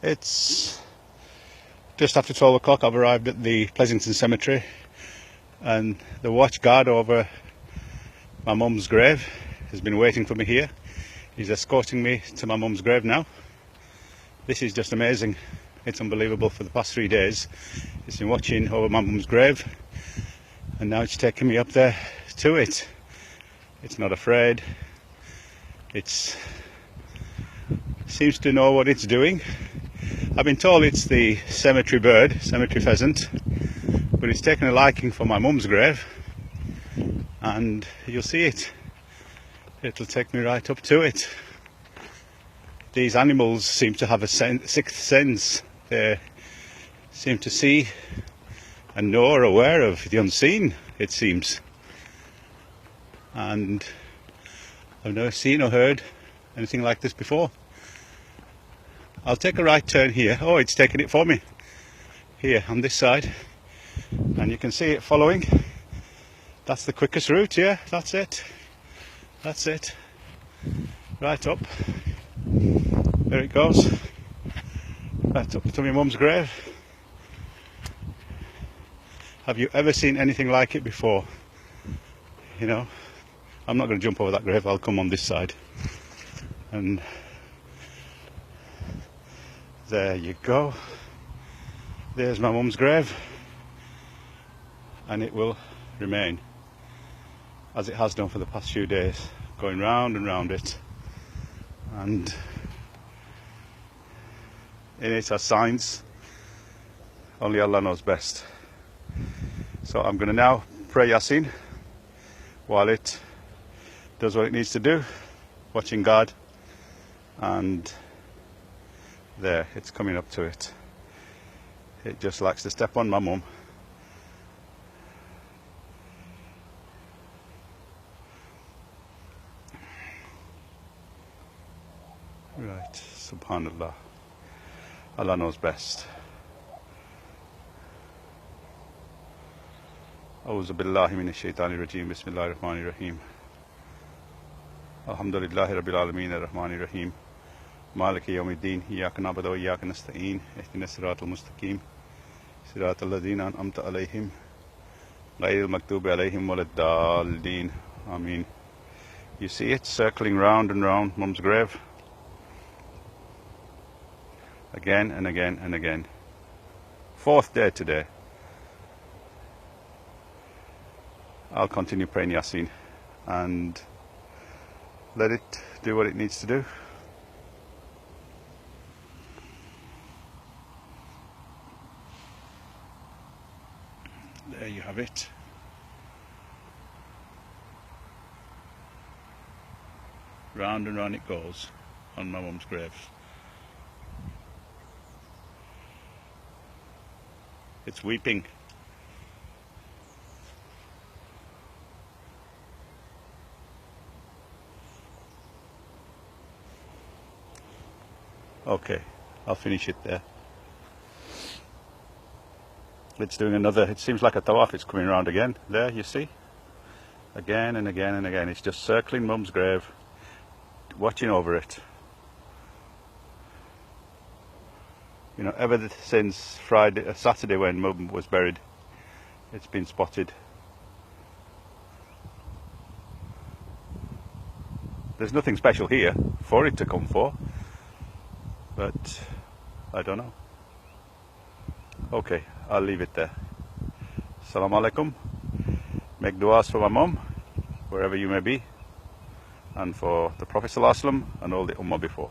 It's just after 12 o'clock. I've arrived at the Pleasington Cemetery, and the watch guard over my mum's grave has been waiting for me here. He's escorting me to my mum's grave now. This is just amazing. It's unbelievable. For the past 3 days he's been watching over my mum's grave, and now it's taking me up there to it. It's not afraid. It seems to know what it's doing. I've been told it's the cemetery bird, cemetery pheasant, but it's taken a liking for my mum's grave, and you'll see it. It'll take me right up to it. These animals seem to have a sixth sense. They seem to see and know or aware of the unseen, it seems. And I've never seen or heard anything like this before. I'll take a right turn here. Oh, it's taking it for me. Here on this side. And you can see it following. That's the quickest route, yeah, that's it. That's it. Right up. There it goes. Right up to my mum's grave. Have you ever seen anything like it before? You know, I'm not going to jump over that grave. I'll come on this side. And there you go. There's my mum's grave, and it will remain as it has done for the past few days, going round and round it, and in it are signs. Only Allah knows best. So I'm going to now pray Yasin while it does what it needs to do, watching God, and there, it's coming up to it. It just likes to step on my mum. Right, Subhanallah. Allah knows best. A'udhu billahi minash shaitani rajim. Bismillahir rahmanir rahim. Alhamdulillahi rabbil alameen ar-rahmanir rahim. Maliki yawmiddin. Iyyaka na'budu wa iyyaka nasta'in. Ihdinas siratal mustaqim. Siratal ladzina an'amta alayhim ghayril maghdubi alayhim waladdallin. Ameen. You see it circling round and round mum's grave, again and again and again. 4th day today. I'll continue praying Yasin and let it do what it needs to do. There you have it. Round and round it goes on my mum's grave. It's weeping. Okay, I'll finish it there. It's doing another, it seems like a tawaf. It's coming around again. There, you see? Again and again and again. It's just circling mum's grave, watching over it. You know, ever since Saturday when mum was buried, it's been spotted. There's nothing special here for it to come for, but I don't know. Okay, I'll leave it there. Assalamu alaikum. Make du'as for my mum, wherever you may be, and for the Prophet ﷺ and all the ummah before.